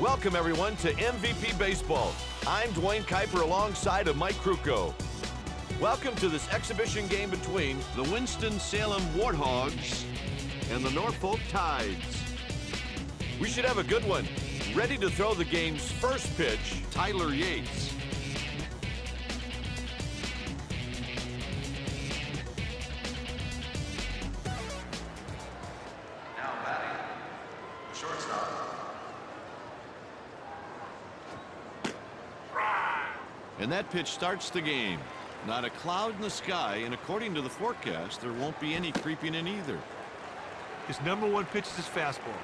Welcome, everyone, to MVP Baseball. I'm Dwayne Kuiper alongside of Mike Krukow. Welcome to this exhibition game between the Winston-Salem Warthogs and the Norfolk Tides. We should have a good one. Ready to throw the game's first pitch, Tyler Yates. And that pitch starts the game. Not a cloud in the sky, and according to the forecast, there won't be any creeping in either. His number one pitch is his fastball.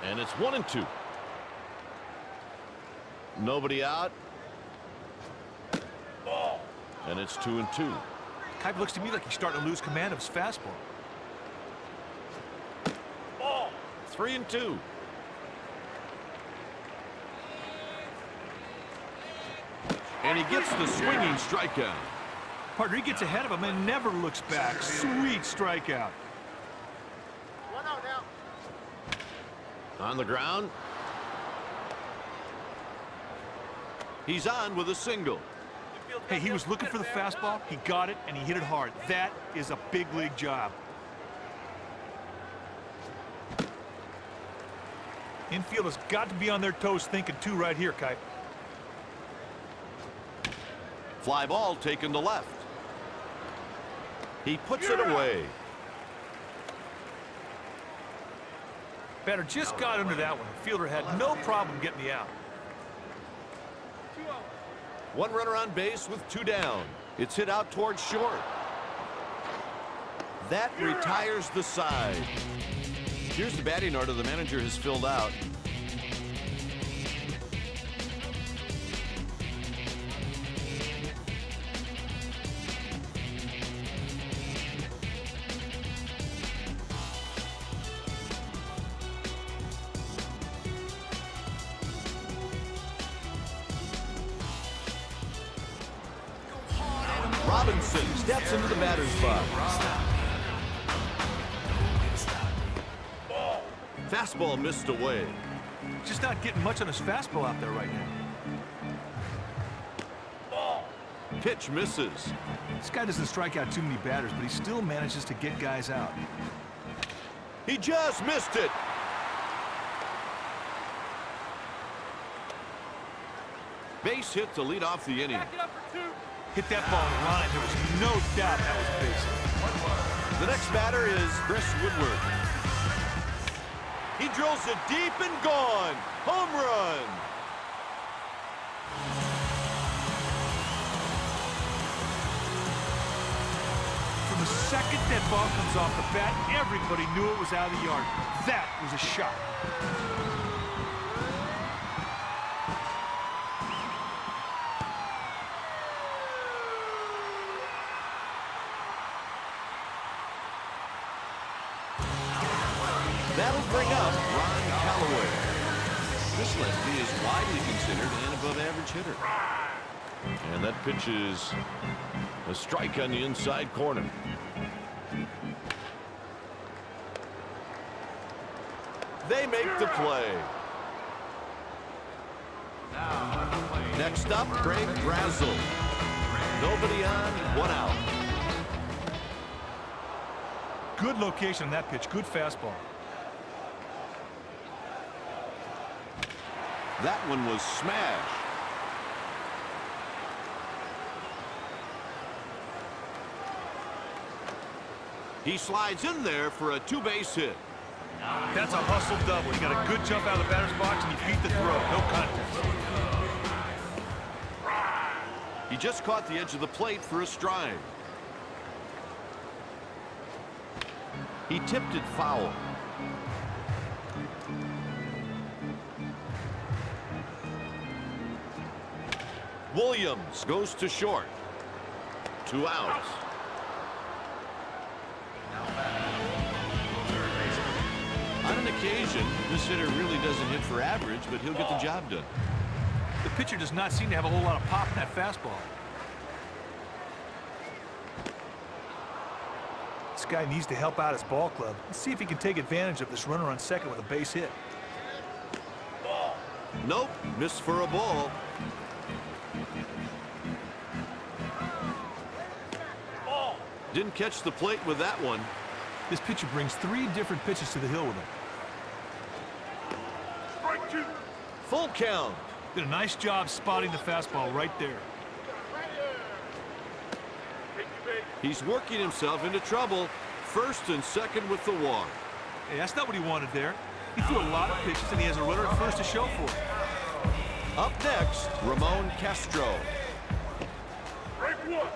And it's 1-2. Nobody out. And it's 2-2. Kuiper looks to me like he's starting to lose command of his fastball. 3-2. And he gets the swinging strikeout. Partner, he gets ahead of him and never looks back. Sweet strikeout. On the ground. He's on with a single. Hey, he was looking for the fastball. He got it, and he hit it hard. That is a big league job. Infield has got to be on their toes thinking too right here, Kuiper. Fly ball taken to left. He puts it away. Batter just got under that one. The fielder had no problem getting the out. One runner on base with two down. It's hit out towards short. That retires the side. Here's the batting order the manager has filled out. Robinson steps into the batter's box. Fastball missed away. Just not getting much on his fastball out there right now. Pitch misses. This guy doesn't strike out too many batters, but he still manages to get guys out. He just missed it. Base hit to lead off the inning. Hit that ball in line. There was no doubt that was a base hit. The next batter is Chris Woodward. He drills it deep and gone. Home run. From the second that ball comes off the bat, everybody knew it was out of the yard. That was a shot. That'll bring up Ron Callaway. This lefty is widely considered an above-average hitter. And that pitch is a strike on the inside corner. They make the play. Next up, Craig Brazel. Nobody on, one out. Good location on that pitch. Good fastball. That one was smashed. He slides in there for a two-base hit. That's a hustle double. He got a good jump out of the batter's box, and he beat the throw. No contest. He just caught the edge of the plate for a strike. He tipped it foul. Williams goes to short. 2 outs. On an occasion, this hitter really doesn't hit for average, but he'll get the job done. The pitcher does not seem to have a whole lot of pop in that fastball. guy needs to help out his ball club and see if he can take advantage of this runner on second with a base hit. Nope, missed for a ball. Didn't catch the plate with that one. This pitcher brings 3 different pitches to the hill with him. Strike 2. Full count. Did a nice job spotting the fastball right there. He's working himself into trouble. First and second with the walk. Hey, that's not what he wanted there. He threw a lot of pitches, and he has a runner at first to show for it. Up next, Ramon Castro. Strike 1.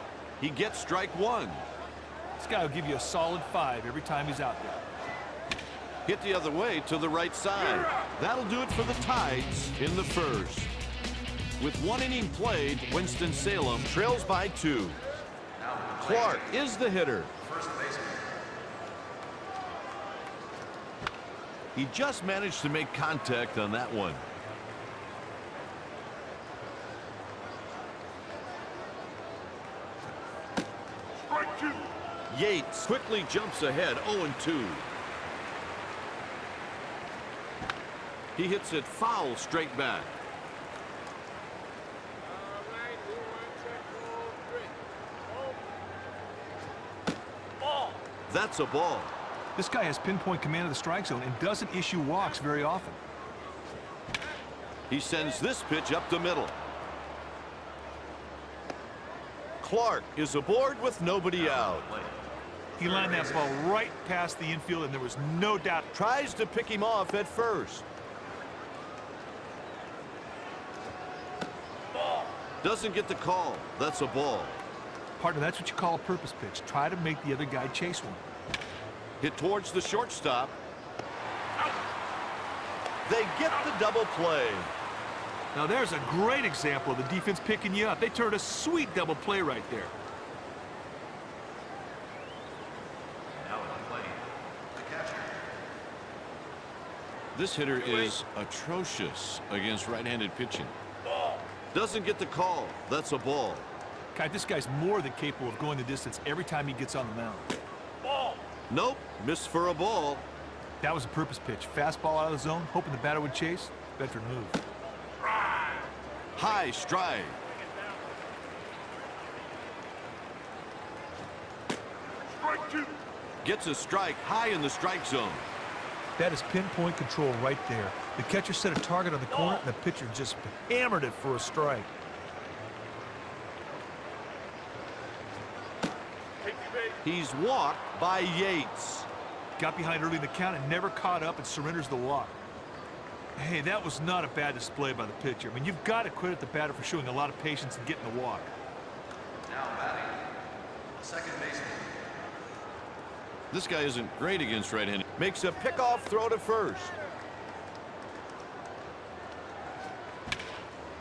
He gets strike 1. This guy will give you a solid 5 every time he's out there. Hit the other way to the right side. That'll do it for the Tides in the first. With 1 inning played, Winston-Salem trails by 2. Clark is the hitter. He just managed to make contact on that one. Strike 2. Yates quickly jumps ahead, 0-2. He hits it foul straight back. That's a ball. This guy has pinpoint command of the strike zone and doesn't issue walks very often. He sends this pitch up the middle. Clark is aboard with nobody out. He lined that ball right past the infield, and there was no doubt. Tries to pick him off at first. Doesn't get the call. That's a ball. Partner, that's what you call a purpose pitch. Try to make the other guy chase one. Hit towards the shortstop. They get the double play. Now there's a great example of the defense picking you up. They turned a sweet double play right there. Now in the play, the catcher. This hitter is atrocious against right-handed pitching. Doesn't get the call. That's a ball. God, this guy's more than capable of going the distance every time he gets on the mound. Nope, missed for a ball. That was a purpose pitch. Fastball out of the zone, hoping the batter would chase. Veteran move. High stride. Strike 2. Gets a strike high in the strike zone. That is pinpoint control right there. The catcher set a target on the corner, and the pitcher just hammered it for a strike. He's walked by Yates. Got behind early in the count and never caught up and surrenders the walk. Hey, that was not a bad display by the pitcher. I mean, you've got to credit the batter for showing a lot of patience and getting the walk. Now batting, the second baseman. This guy isn't great against right-handed. Makes a pickoff throw to first.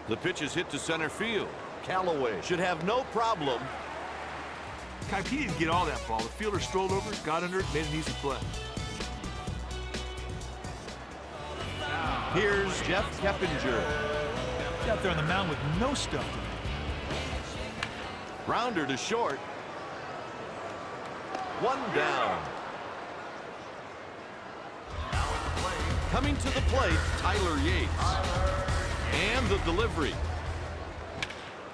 The pitch is hit to center field. Callaway should have no problem. God, he didn't get all that ball. The fielder strolled over, got under it, made an easy play. Here's Jeff Keppinger. He's out there on the mound with no stuff to do. Rounder to short. One down. Coming to the plate, Tyler Yates. And the delivery.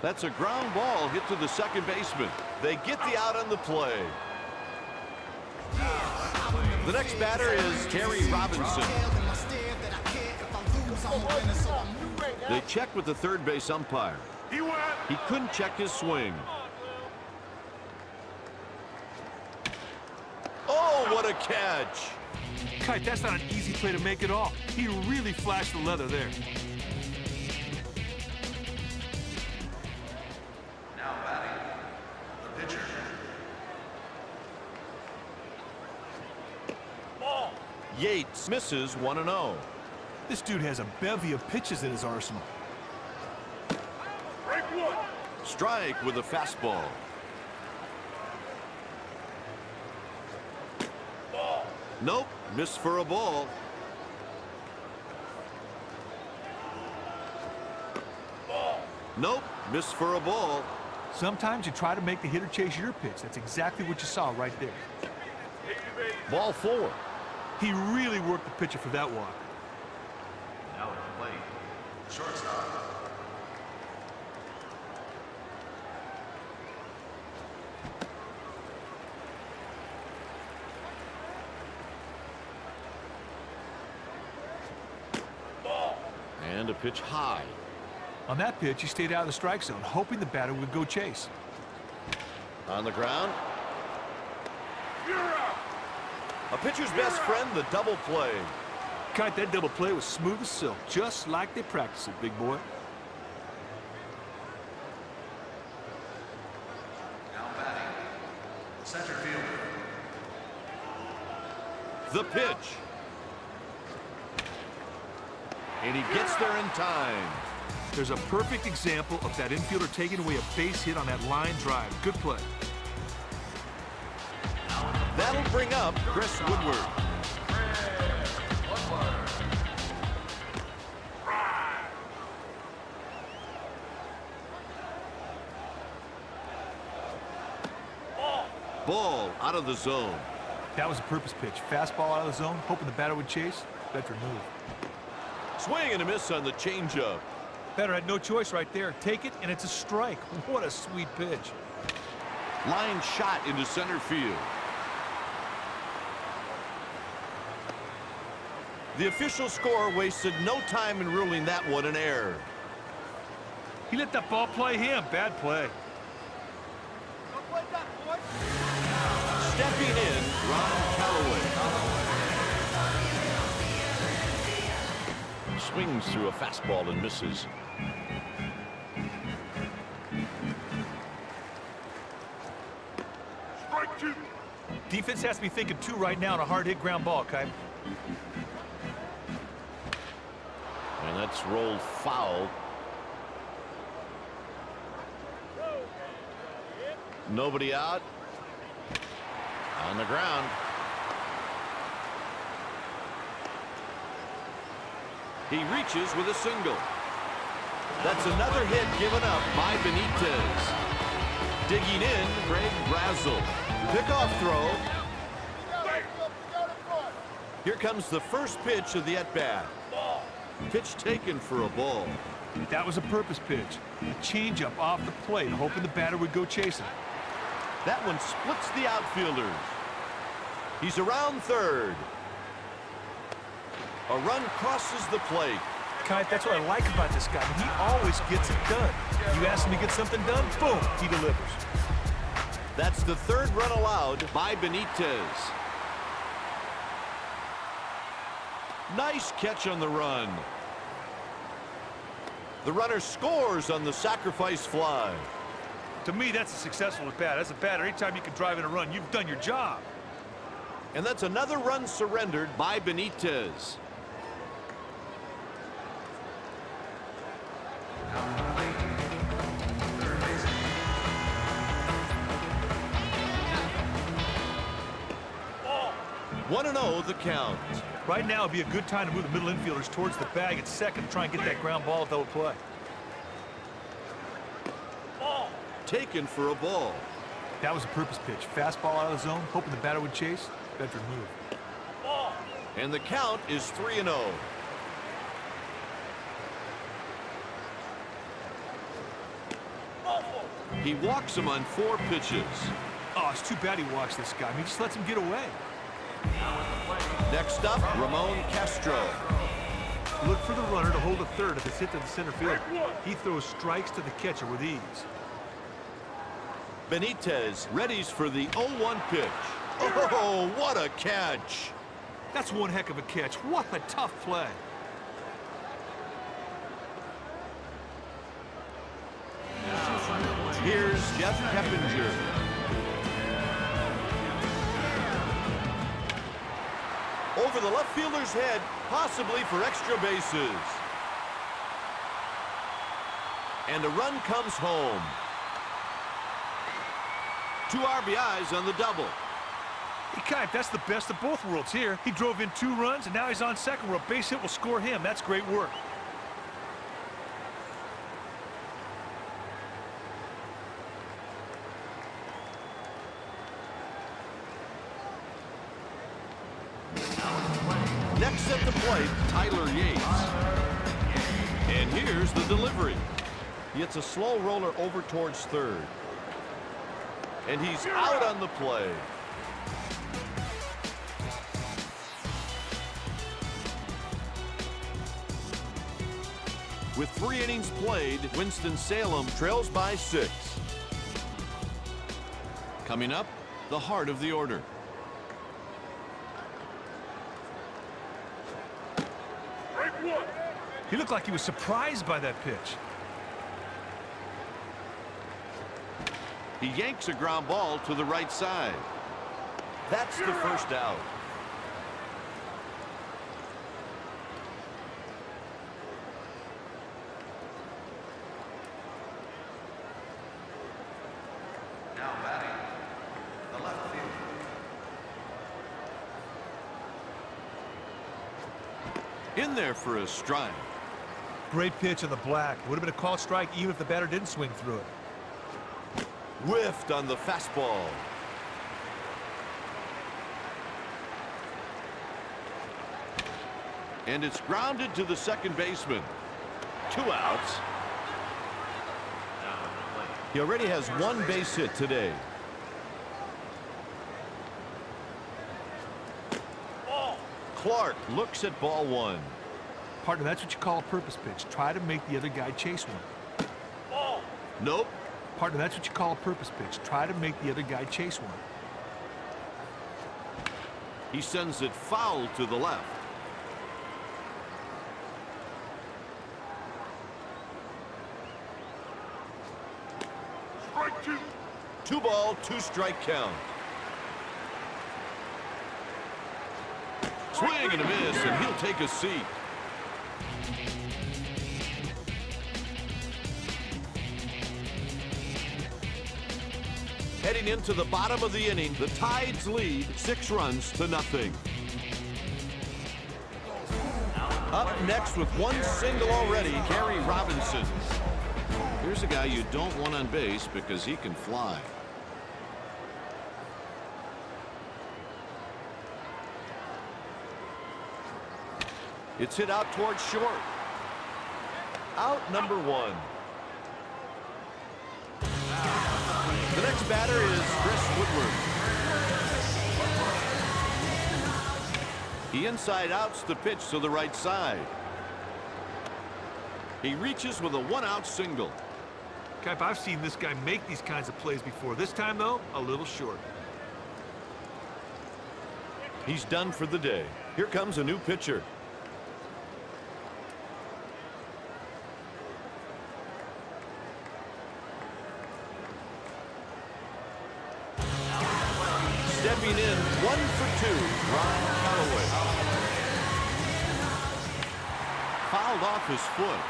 That's a ground ball hit to the second baseman. They get the out on the play. The next batter is Terry Robinson. They check with the third base umpire. He couldn't check his swing. Oh, what a catch! Kite, that's not an easy play to make at all. He really flashed the leather there. Now batting, the pitcher. Yates misses 1-0. This dude has a bevy of pitches in his arsenal. Strike 1. Strike with a fastball. Nope, missed for a ball. Nope, missed for a ball. Sometimes you try to make the hitter chase your pitch. That's exactly what you saw right there. Ball 4. He really worked the pitcher for that walk. Now at the plate, shortstop. And a pitch high. On that pitch, he stayed out of the strike zone, hoping the batter would go chase. On the ground. You're out. A pitcher's best friend, the double play. Kite, that double play was smooth as silk, just like they practice it, big boy. Now batting, center fielder. The pitch. And he gets there in time. There's a perfect example of that infielder taking away a base hit on that line drive. Good play. That'll bring up Chris Woodward. Ball out of the zone. That was a purpose pitch. Fastball out of the zone, hoping the batter would chase. Veteran move. Swing and a miss on the changeup. Batter had no choice right there. Take it, and it's a strike. What a sweet pitch. Line shot into center field. The official score wasted no time in ruling that one an error. He let that ball play him. Bad play. Stepping in, Ron Calloway. Swings through a fastball and misses. Strike 2. Defense has to be thinking two right now on a hard-hit ground ball, Kite. And that's rolled foul. Nobody out. On the ground. He reaches with a single. That's another hit given up by Benitez. Digging in, Greg Brazel. Pickoff throw. Here comes the first pitch of the at-bat. Pitch taken for a ball. That was a purpose pitch. A changeup off the plate, hoping the batter would go chasing. That one splits the outfielders. He's around third. A run crosses the plate. Kite, that's what I like about this guy. He always gets it done. You ask him to get something done, boom, he delivers. That's the third run allowed by Benitez. Nice catch on the run. The runner scores on the sacrifice fly. To me, that's a successful at bat. As a batter, anytime you can drive in a run, you've done your job. And that's another run surrendered by Benitez. Third baseman. 1-0 the count. Right now would be a good time to move the middle infielders towards the bag at second to try and get that ground ball double play. Taken for a ball. That was a purpose pitch. Fastball out of the zone, hoping the batter would chase. Veteran move. And the count is 3-0. He walks him on 4 pitches. Oh, it's too bad he walks this guy. I mean, he just lets him get away. Next up, Ramon Castro. Look for the runner to hold a third if it's hit to the center field. He throws strikes to the catcher with ease. Benitez readies for the 0-1 pitch. Oh, what a catch. That's one heck of a catch. What a tough play. Here's Jeff Heppinger. Over the left fielder's head, possibly for extra bases. And a run comes home. 2 RBIs on the double. Hey, Kite, that's the best of both worlds here. He drove in 2 runs, and now he's on second where a base hit will score him. That's great work. Next at the plate, Tyler Yates. And here's the delivery. It's a slow roller over towards third. And he's out on the play. With 3 innings played, Winston-Salem trails by 6. Coming up, the heart of the order. Strike one. He looked like he was surprised by that pitch. He yanks a ground ball to the right side. That's the first out. Now batting, the left fielder. In there for a strike. Great pitch on the black. Would have been a called strike even if the batter didn't swing through it. Whiffed on the fastball. And it's grounded to the second baseman. 2 outs. He already has 1 base hit today. Clark looks at ball 1. Partner, that's what you call a purpose pitch. Try to make the other guy chase one. Nope. Partner, that's what you call a purpose pitch. Try to make the other guy chase one. He sends it foul to the left. Strike two. 2 ball, 2 strike count. Swing and a miss, and he'll take a seat. Heading into the bottom of the inning, the Tides lead 6 runs to nothing. Up next with 1 single already, Gary Robinson. Here's a guy you don't want on base because he can fly. It's hit out towards short. Out number 1. The next batter is Chris Woodward. He inside outs the pitch to the right side. He reaches with a 1-out single. Cap, I've seen this guy make these kinds of plays before. This time, though, a little short. He's done for the day. Here comes a new pitcher. Stepping in, 1 for 2, Ron Callaway. Fouled off his foot.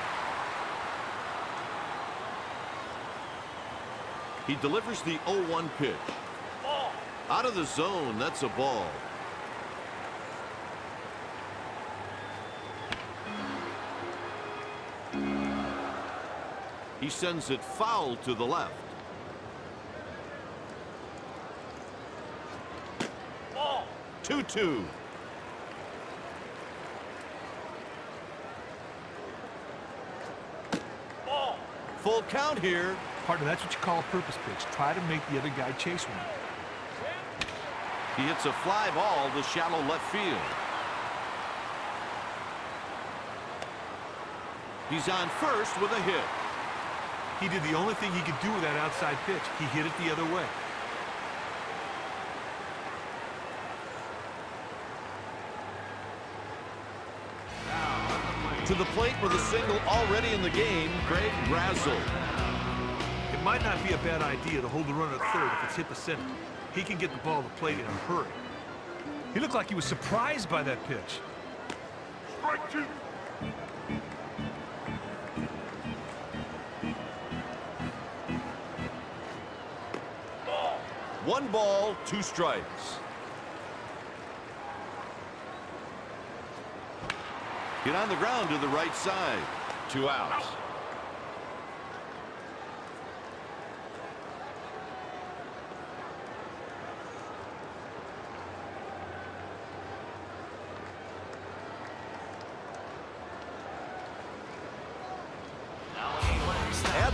He delivers the 0-1 pitch. Out of the zone, that's a ball. He sends it foul to the left. 2-2. Full count here. Partner, that's what you call a purpose pitch. Try to make the other guy chase one. He hits a fly ball to shallow left field. He's on first with a hit. He did the only thing he could do with that outside pitch. He hit it the other way. To the plate with a single already in the game, Greg Brazel. It might not be a bad idea to hold the runner at third if it's hit the center. He can get the ball to plate in a hurry. He looked like he was surprised by that pitch. Strike two. One ball, 2 strikes. Get on the ground to the right side. 2 outs.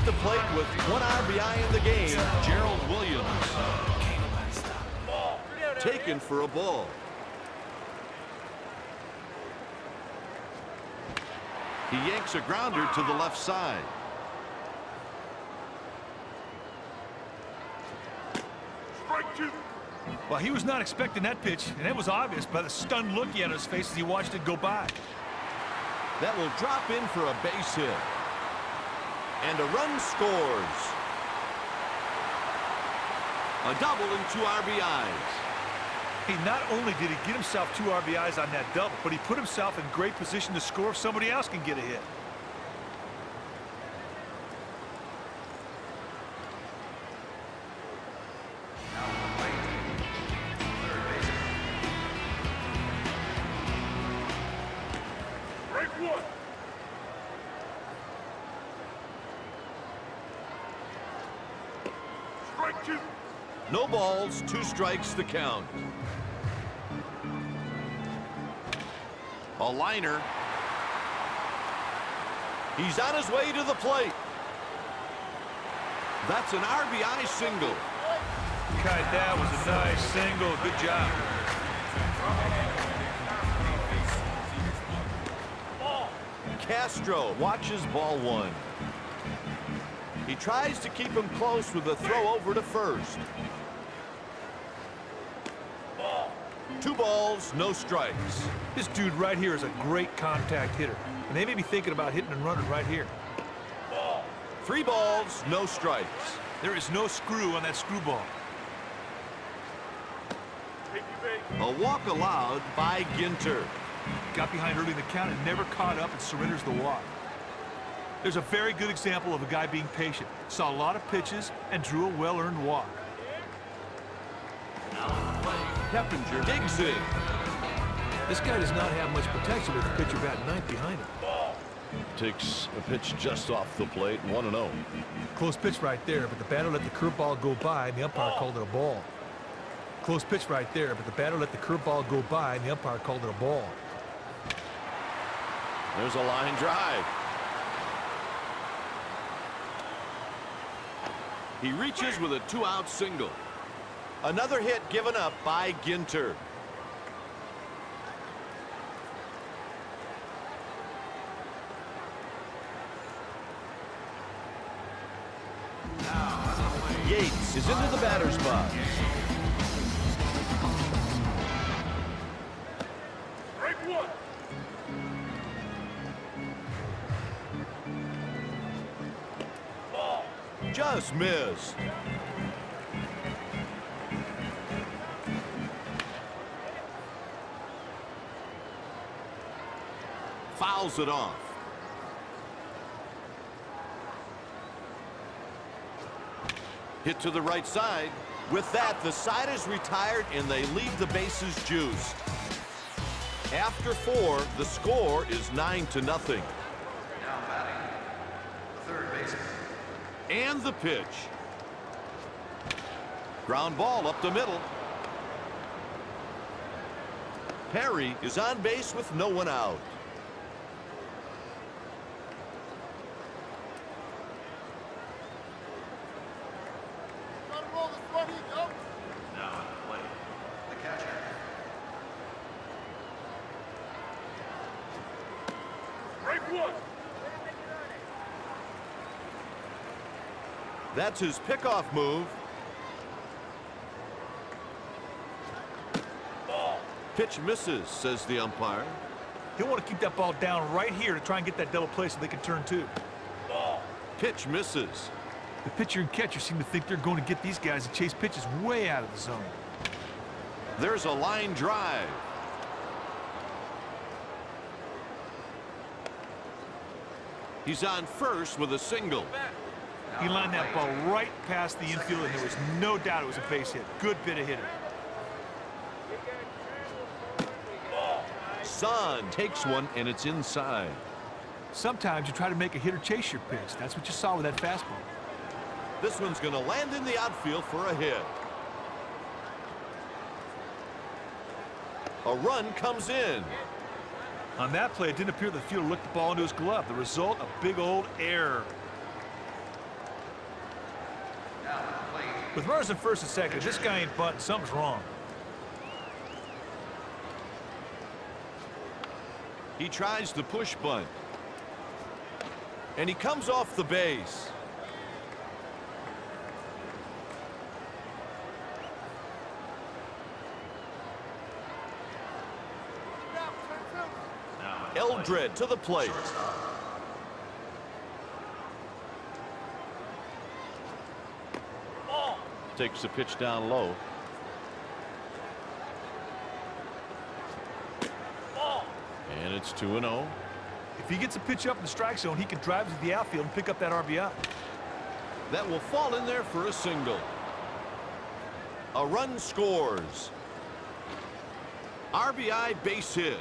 the plate with 1 RBI in the game, Gerald Williams. Taken for a ball. He yanks a grounder to the left side. Strike 2. Well, he was not expecting that pitch, and it was obvious by the stunned look he had on his face as he watched it go by. That will drop in for a base hit. And a run scores. A double and 2 RBIs. Hey, not only did he get himself 2 RBIs on that double, but he put himself in great position to score if somebody else can get a hit. Strike 1. Strike 2. No balls, 2 strikes the count. A liner. He's on his way to the plate. That's an RBI single. God, that was a nice single. Good job. Castro watches ball 1. He tries to keep him close with a throw over to first. 2 balls, no strikes. This dude right here is a great contact hitter, and they may be thinking about hitting and running right here. 3 balls, no strikes. There is no screw on that screwball. Take your base. A walk allowed by Ginter. Got behind early in the count and never caught up and surrenders the walk. There's a very good example of a guy being patient. Saw a lot of pitches and drew a well-earned walk. Keppinger digs in. This guy does not have much protection with the pitcher batting 9th behind him. Takes a pitch just off the plate, 1-0. Close pitch right there, but the batter let the curveball go by and the umpire called it a ball. Close pitch right there, but the batter let the curveball go by and the umpire called it a ball. There's a line drive. He reaches with a 2-out single. Another hit given up by Ginter. Yates is into the batter's box. Strike 1. Just missed. Fouls it off. Hit to the right side. With that, the side is retired and they leave the bases juiced. After 4, the score is 9-0. Now batting, the third baseman. And the pitch. Ground ball up the middle. Perry is on base with no one out. Now at the plate, the catcher. Strike 1. That's his pickoff move. Pitch misses, says the umpire. He'll want to keep that ball down right here to try and get that double play so they can turn 2. Pitch misses. The pitcher and catcher seem to think they're going to get these guys to chase pitches way out of the zone. There's a line drive. He's on first with a single. He lined that ball right past the infield, and there was no doubt it was a base hit. Good bit of hitting. Son takes one, and it's inside. Sometimes you try to make a hitter chase your pitch. That's what you saw with that fastball. This one's going to land in the outfield for a hit. A run comes in. On that play, it didn't appear the fielder looked the ball into his glove. The result, a big old error. With runners at first and second, if this guy ain't bunting, something's wrong. He tries the push bunt. And he comes off the base. Eldred to the plate. Takes the pitch down low. And it's 2-0. If he gets a pitch up in the strike zone, he can drive to the outfield and pick up that RBI. That will fall in there for a single. A run scores. RBI base hit.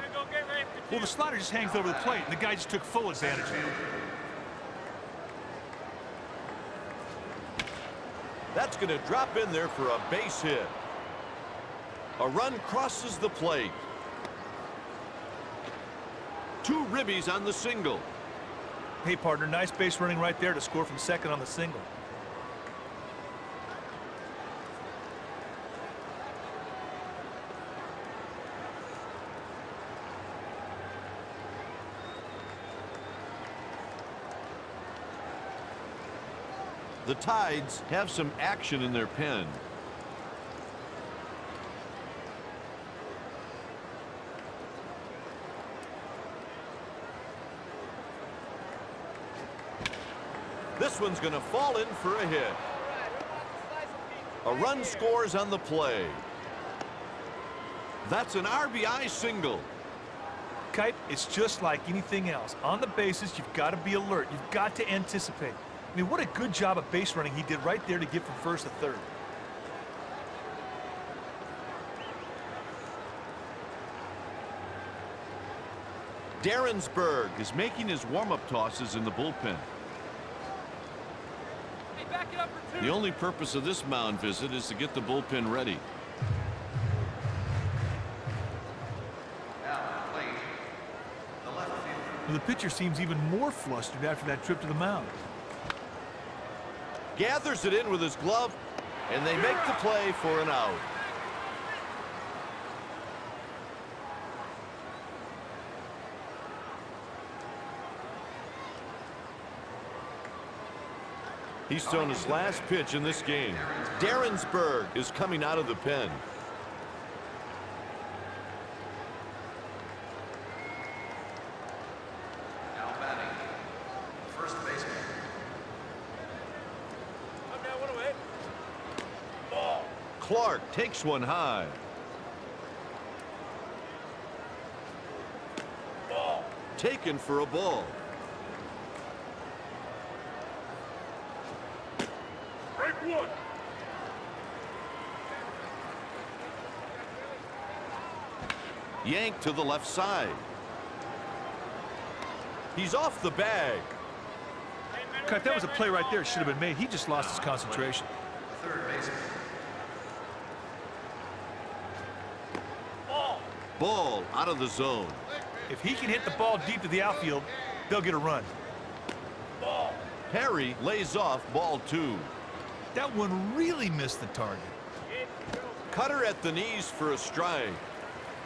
Well, the slider just hangs over the plate, and the guy just took full advantage of it. That's going to drop in there for a base hit. A run crosses the plate. Two ribbies on the single. Hey, partner, nice base running right there to score from second on the single. The Tides have some action in their pen. This one's going to fall in for a hit. A run scores on the play. That's an RBI single. Kite, it's just like anything else. On the bases, you've got to be alert. You've got to anticipate. I mean, what a good job of base running he did right there to get from first to third. Darrensburg is making his warm-up tosses in the bullpen. Hey, back it up for two. The only purpose of this mound visit is to get the bullpen ready. Now at the plate, the left fielder. Well, the pitcher seems even more flustered after that trip to the mound. Gathers it in with his glove, and they make the play for an out. He's thrown his last pitch in this game. Darrensburg is coming out of the pen. Now batting, first baseman. Come down, 1 away. Ball. Clark takes one high. Ball. Taken for a ball. Break one. Yanked to the left side. He's off the bag. Cut, that was a play right there. It should have been made. He just lost his concentration. The third baseman. Ball. Ball out of the zone. If he can hit the ball deep to the outfield, they'll get a run. Ball. Harry lays off ball 2. That one really missed the target. Cutter at the knees for a strike.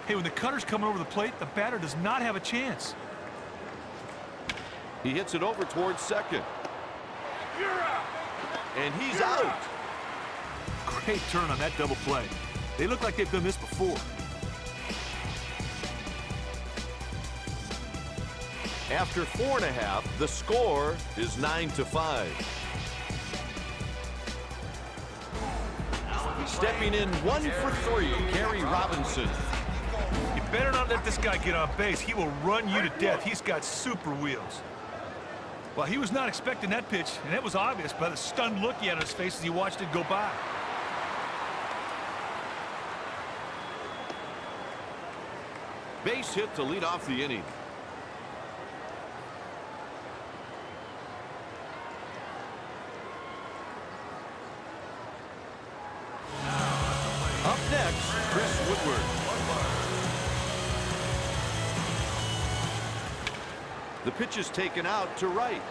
Hey, when the cutter's coming over the plate, the batter does not have a chance. He hits it over towards second. You're out. And he's out. Great turn on that double play. They look like they've done this before. After 4.5, the score is 9-5. Stepping in 1 for 3, Gary Robinson. You better not let this guy get on base. He will run you to death. He's got super wheels. Well, he was not expecting that pitch, and it was obvious by the stunned look he had on his face as he watched it go by. Base hit to lead off the inning. Up next, Chris Woodward. The pitch is taken out to right.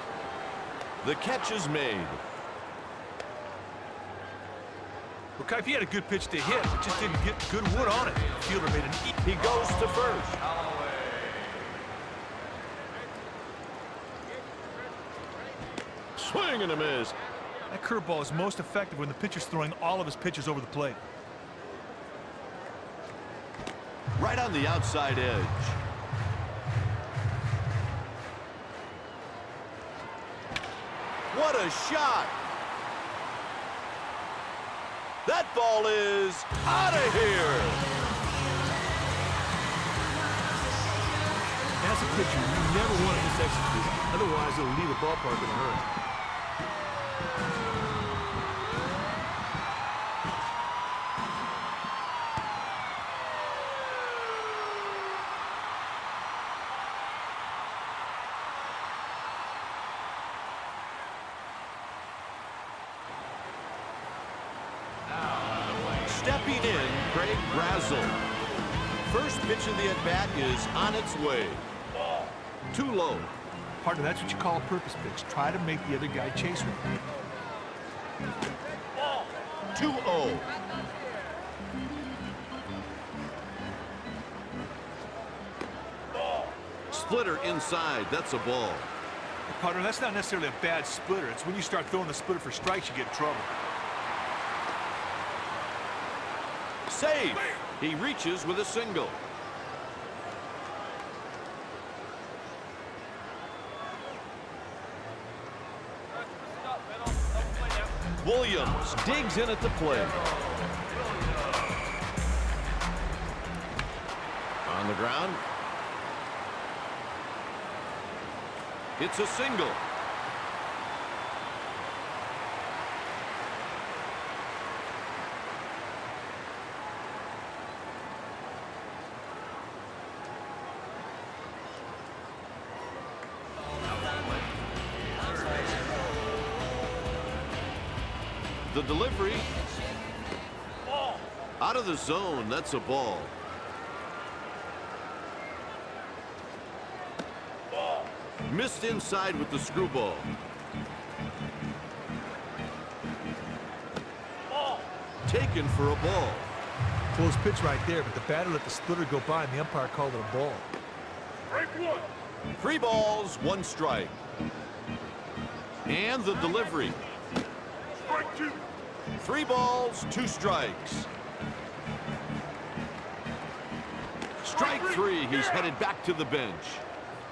The catch is made. Well, Kipe, he had a good pitch to hit, but just didn't get good wood on it. The fielder made an He goes to first. Swing and a miss. That curveball is most effective when the pitcher's throwing all of his pitches over the plate. Right on the outside edge. What a shot! That ball is out of here! As a pitcher, you never want to misexecute. Otherwise, it'll leave the ballpark in a hurry. Stepping in, Craig Brazel. First pitch of the at-bat is on its way. Too low. Partner, that's what you call a purpose pitch. Try to make the other guy chase one. 2-0. Splitter inside. That's a ball. Partner, that's not necessarily a bad splitter. It's when you start throwing the splitter for strikes, you get in trouble. Safe. He reaches with a single. Williams digs in at the plate. On the ground. It's a single. The delivery out of the zone. That's a ball. Missed inside with the screwball. Taken for a ball. Close pitch right there, but the batter let the splitter go by, and the umpire called it a ball. Strike one. 3 balls, 1 strike. And the delivery. Strike two. 3 balls, 2 strikes. Strike 3. He's headed back to the bench.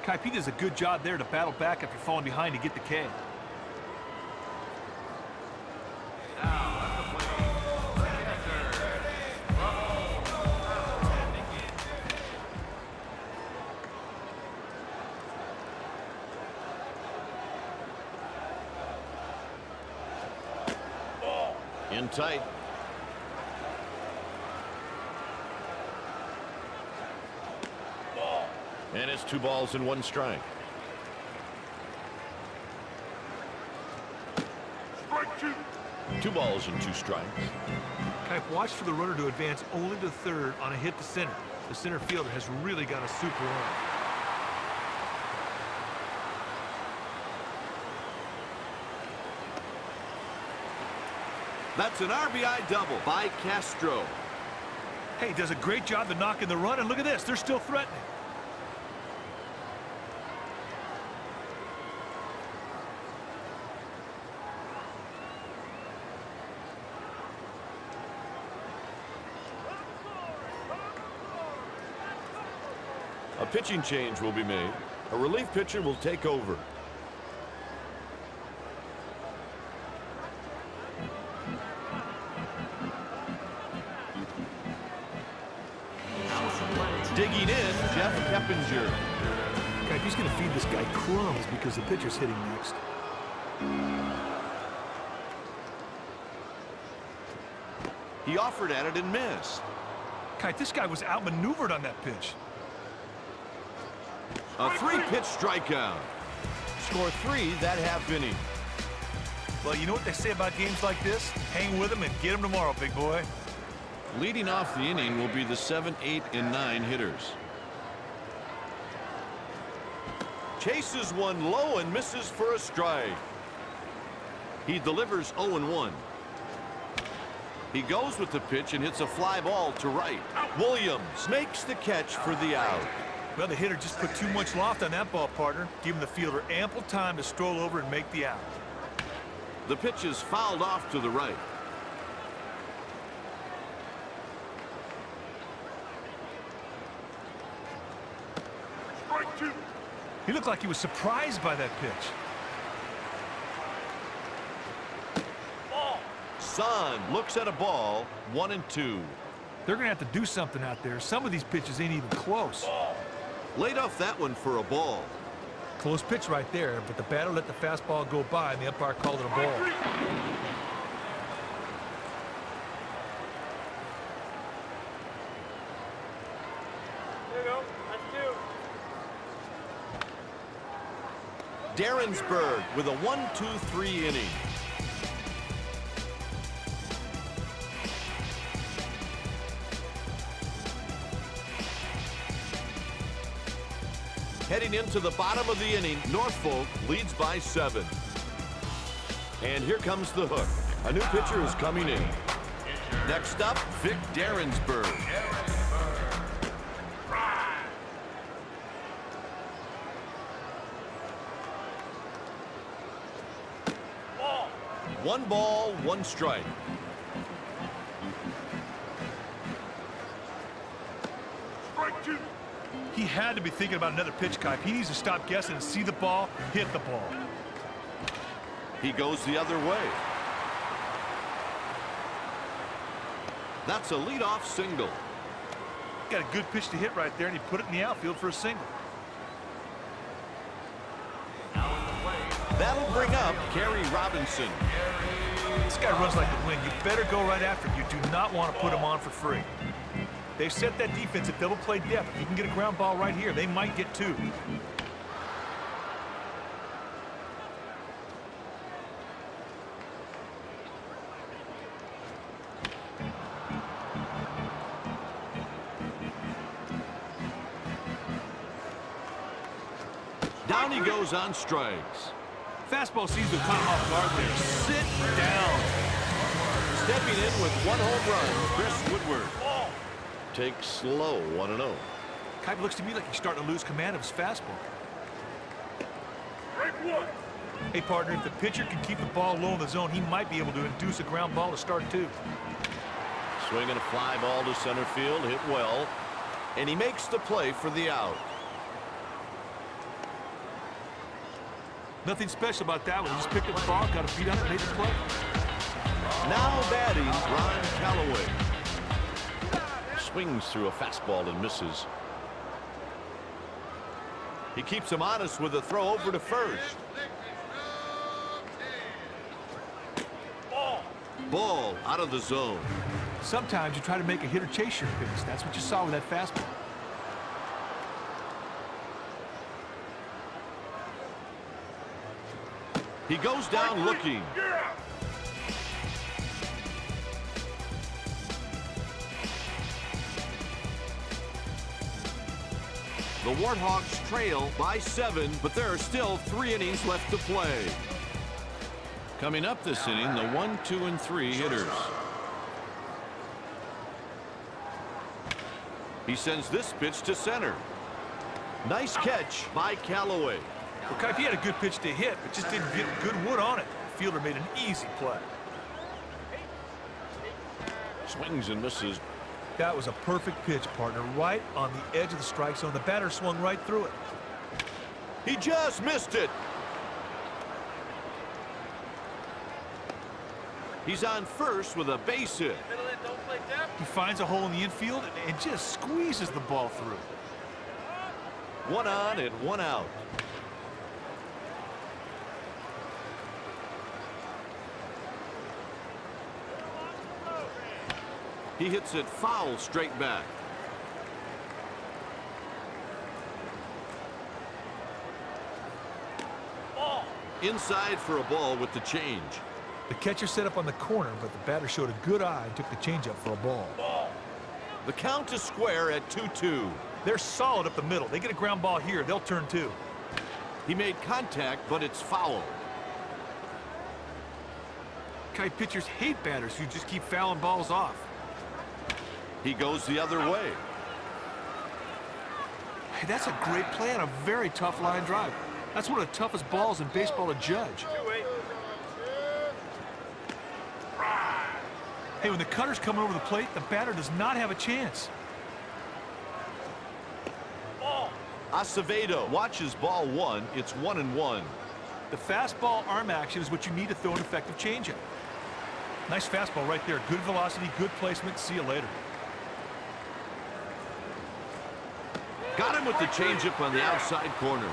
Kipe does a good job there to battle back after falling behind to get the K. In tight. And it's 2 balls and 1 strike. Strike two. 2 balls and 2 strikes. Kipe, watch for the runner to advance only to third on a hit to center. The center fielder has really got a super arm. That's an RBI double by Castro. Hey, does a great job of knocking the run, and look at this, they're still threatening. A pitching change will be made. A relief pitcher will take over. Digging in, Jeff Keppinger. Kipe, he's going to feed this guy crumbs because the pitcher's hitting next. He offered at it and missed. Kipe, this guy was outmaneuvered on that pitch. A 3-pitch strikeout. Score 3 that half inning. Well, you know what they say about games like this? Hang with them and get them tomorrow, big boy. Leading off the inning will be the 7, 8, and 9 hitters. Chases one low and misses for a strike. He delivers 0-1. He goes with the pitch and hits a fly ball to right. Williams makes the catch for the out. Well, the hitter just put too much loft on that ball, partner, giving the fielder ample time to stroll over and make the out. The pitch is fouled off to the right. Strike two. He looked like he was surprised by that pitch. Ball. Son looks at a ball, 1-2. They're going to have to do something out there. Some of these pitches ain't even close. Ball. Laid off that one for a ball. Close pitch right there, but the batter let the fastball go by, and the umpire called it a ball. There you go. That's two. Darrensburg with a 1-2-3 inning. Heading into the bottom of the inning, Norfolk leads by 7. And here comes the hook. A new pitcher is coming in. Next up, Vic Darrensburg. Ball. 1 ball, 1 strike. Strike two. He had to be thinking about another pitch, Kipe. He needs to stop guessing and see the ball, hit the ball. He goes the other way. That's a leadoff single. Got a good pitch to hit right there, and he put it in the outfield for a single. That'll bring up Gary Robinson. This guy runs like the wind. You better go right after him. You do not want to put him on for free. They've set that defense at double play depth. If you can get a ground ball right here, they might get 2. Down he goes on strikes. Fastball seems to have caught him off guard there. Sit down. Stepping in with 1 home run, Chris Woodward. Ball. Takes slow, 1-0. Kipe looks to me like he's starting to lose command of his fastball. Strike one. Hey, partner, if the pitcher can keep the ball low in the zone, he might be able to induce a ground ball to start 2. Swinging a fly ball to center field, hit well. And he makes the play for the out. Nothing special about that one. He just picked up the ball, got a beat on it, made the play. Now batting, Ron Callaway. Swings through a fastball and misses. He keeps him honest with a throw over to first. Ball. Ball out of the zone. Sometimes you try to make a hitter chase your pitch. That's what you saw with that fastball. He goes down looking. Yeah. The Warthogs trail by 7, but there are still 3 innings left to play. Coming up this inning, the 1, 2, and 3 hitters. He sends this pitch to center. Nice catch by Callaway. Well, Kipe, he had a good pitch to hit, but just didn't get good wood on it. The fielder made an easy play. Swings and misses. That was a perfect pitch, partner, right on the edge of the strike zone. The batter swung right through it. He just missed it. He's on first with a base hit. Middle and don't play depth. He finds a hole in the infield and just squeezes the ball through. 1 on and 1 out. He hits it foul straight back. Ball. Inside for a ball with the change. The catcher set up on the corner, but the batter showed a good eye and took the changeup for a ball. Ball. The count is square at 2-2. They're solid up the middle. They get a ground ball here, they'll turn 2. He made contact, but it's foul. Kai, pitchers hate batters who just keep fouling balls off. He goes the other way. Hey, that's a great play on a very tough line drive. That's one of the toughest balls in baseball to judge. Hey, when the cutter's coming over the plate, the batter does not have a chance. Acevedo watches ball one. It's 1-1. The fastball arm action is what you need to throw an effective changeup. Nice fastball right there. Good velocity, good placement. See you later. Got him with the changeup on the outside corner.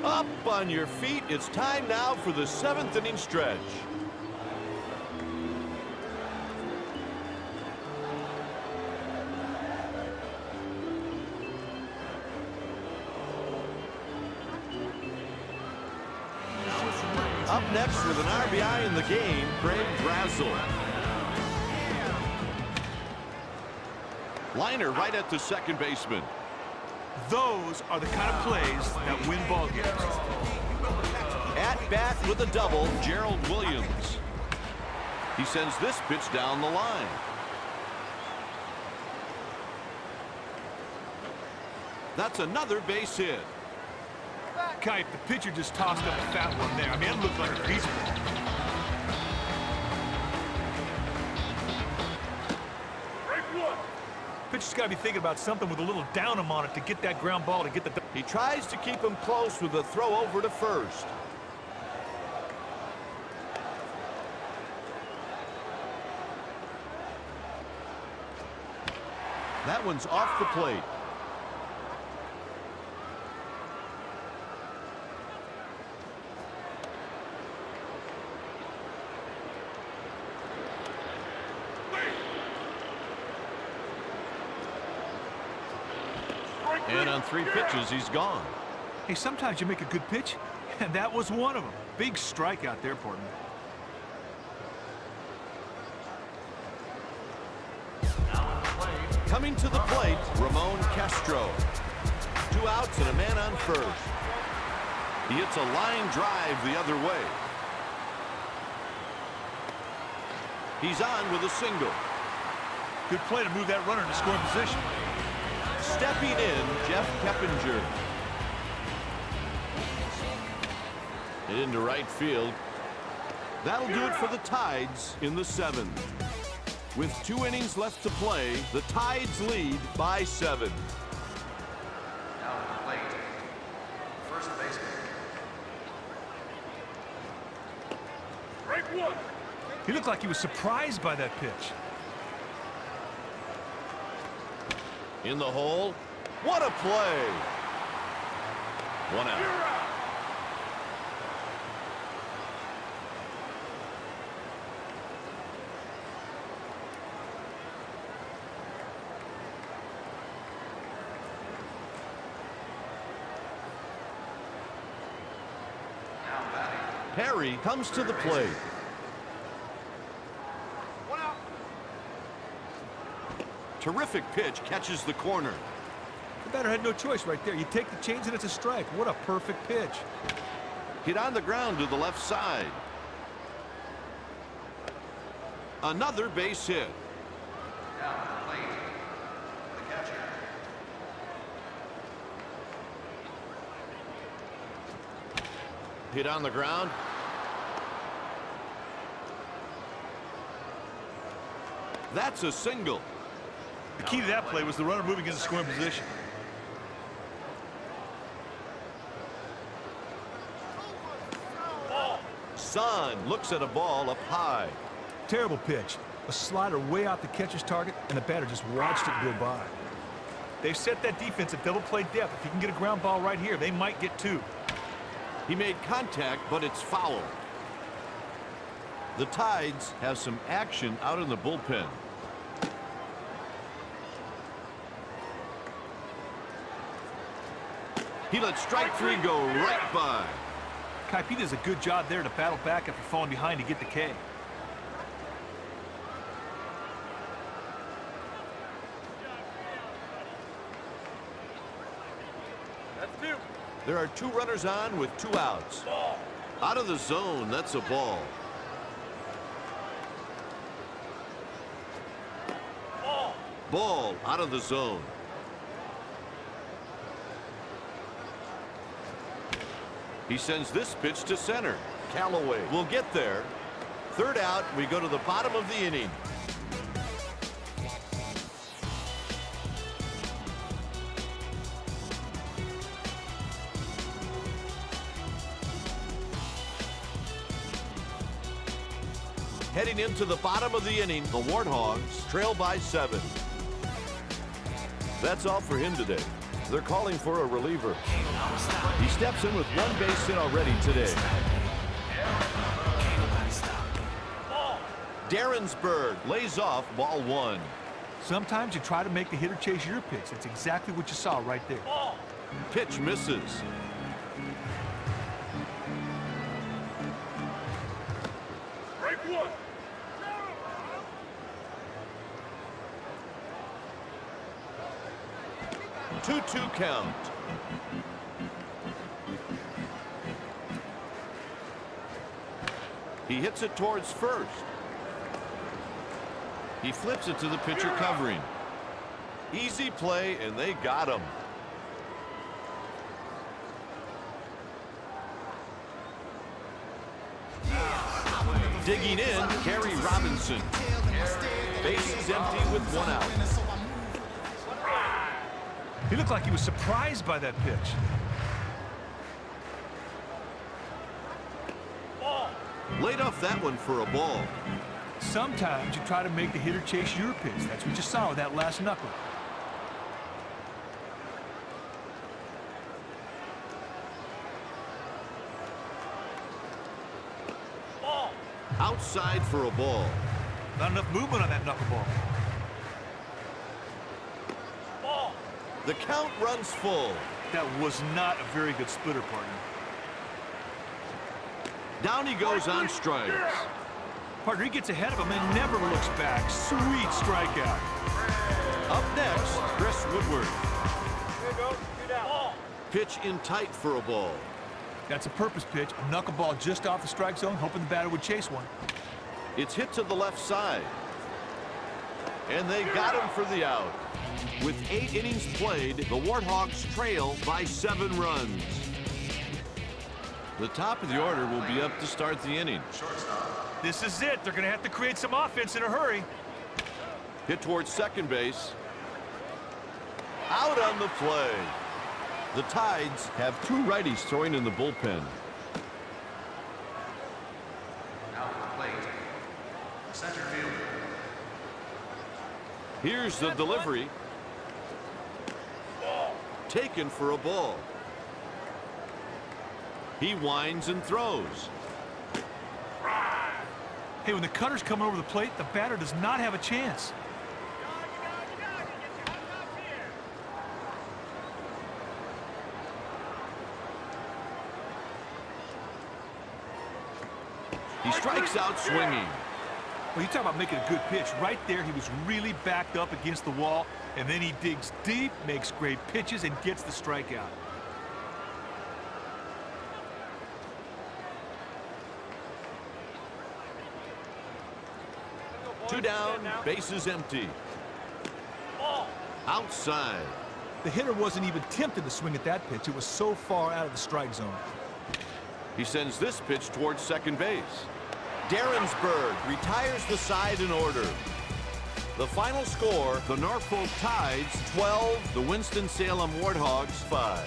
Up on your feet. It's time now for the 7th inning stretch. Up next with an RBI in the game, Craig Brazel. Liner right at the second baseman. Those are the kind of plays that win ball games. At bat with a double, Gerald Williams. He sends this pitch down the line. That's another base hit. Kite, the pitcher just tossed up a fat one there. I mean, it looked like a piece of ball. Pitcher's got to be thinking about something with a little down him on it to get that ground ball, to get the... He tries to keep him close with a throw over to first. That one's off the plate. And on 3 pitches, he's gone. Hey, sometimes you make a good pitch, and that was one of them. Big strike out there, Portman. Coming to the plate, Ramon Castro. 2 outs and a man on first. He hits a line drive the other way. He's on with a single. Good play to move that runner into scoring position. Stepping in, Jeff Keppinger. Hit into right field. That'll do it for the Tides in the 7th. With 2 innings left to play, the Tides lead by 7. Now at the plate, first baseman. Strike one. He looked like he was surprised by that pitch. In the hole. What a play. 1 out. You're out. Now batting. Perry comes to the plate. 1 out. Terrific pitch, catches the corner. The batter had no choice right there. You take the change and it's a strike. What a perfect pitch. Hit on the ground to the left side. Another base hit. Now at the plate, the catcher. Hit on the ground. That's a single. The key to that play was the runner moving into scoring position. Son looks at a ball up high. Terrible pitch. A slider way out the catcher's target, and the batter just watched it go by. They've set that defense at double play depth. If he can get a ground ball right here, they might get 2. He made contact, but it's foul. The Tides have some action out in the bullpen. He let strike 3 go right by. Kaipita does a good job there to battle back after falling behind to get the K. That's 2. There are 2 runners on with 2 outs. Out of the zone, that's a ball. Ball out of the zone. He sends this pitch to center. Callaway will get there. 3rd out, we go to the bottom of the inning. Heading into the bottom of the inning, the Warthogs trail by 7. That's all for him today. They're calling for a reliever. He steps in with 1 base hit already today. Darrensburg lays off ball 1. Sometimes you try to make the hitter chase your pitch. That's exactly what you saw right there. Pitch misses. Break 1. 2-2 count. He hits it towards first. He flips it to the pitcher covering. Easy play, and they got him. Digging in, Gary Robinson. Bases empty with 1 out. He looked like he was surprised by that pitch. Laid off that one for a ball. Sometimes you try to make the hitter chase your pitch. That's what you saw with that last knuckle. Outside for a ball. Not enough movement on that knuckleball. The count runs full. That was not a very good splitter, partner. Down he goes on strikes. Partner, he gets ahead of him and never looks back. Sweet strikeout. Up next, Chris Woodward. Here you go. 2 down. Pitch in tight for a ball. That's a purpose pitch. A knuckleball just off the strike zone, hoping the batter would chase one. It's hit to the left side. And they got him for the out. With 8 innings played, the Warthogs trail by 7 runs. The top of the order will be up to start the inning. This is it. They're going to have to create some offense in a hurry. Hit towards second base. Out on the play. The Tides have 2 righties throwing in the bullpen. Now at the plate, the center fielder. Here's the delivery. Taken for a ball. He winds and throws. Hey, when the cutter's coming over the plate, the batter does not have a chance. He strikes out swinging. Well, you talk about making a good pitch. Right there, he was really backed up against the wall, and then he digs deep, makes great pitches, and gets the strikeout. Two down, bases empty. Outside. The hitter wasn't even tempted to swing at that pitch. It was so far out of the strike zone. He sends this pitch towards second base. Darrensburg retires the side in order. The final score, the Norfolk Tides 12, the Winston-Salem Warthogs 5.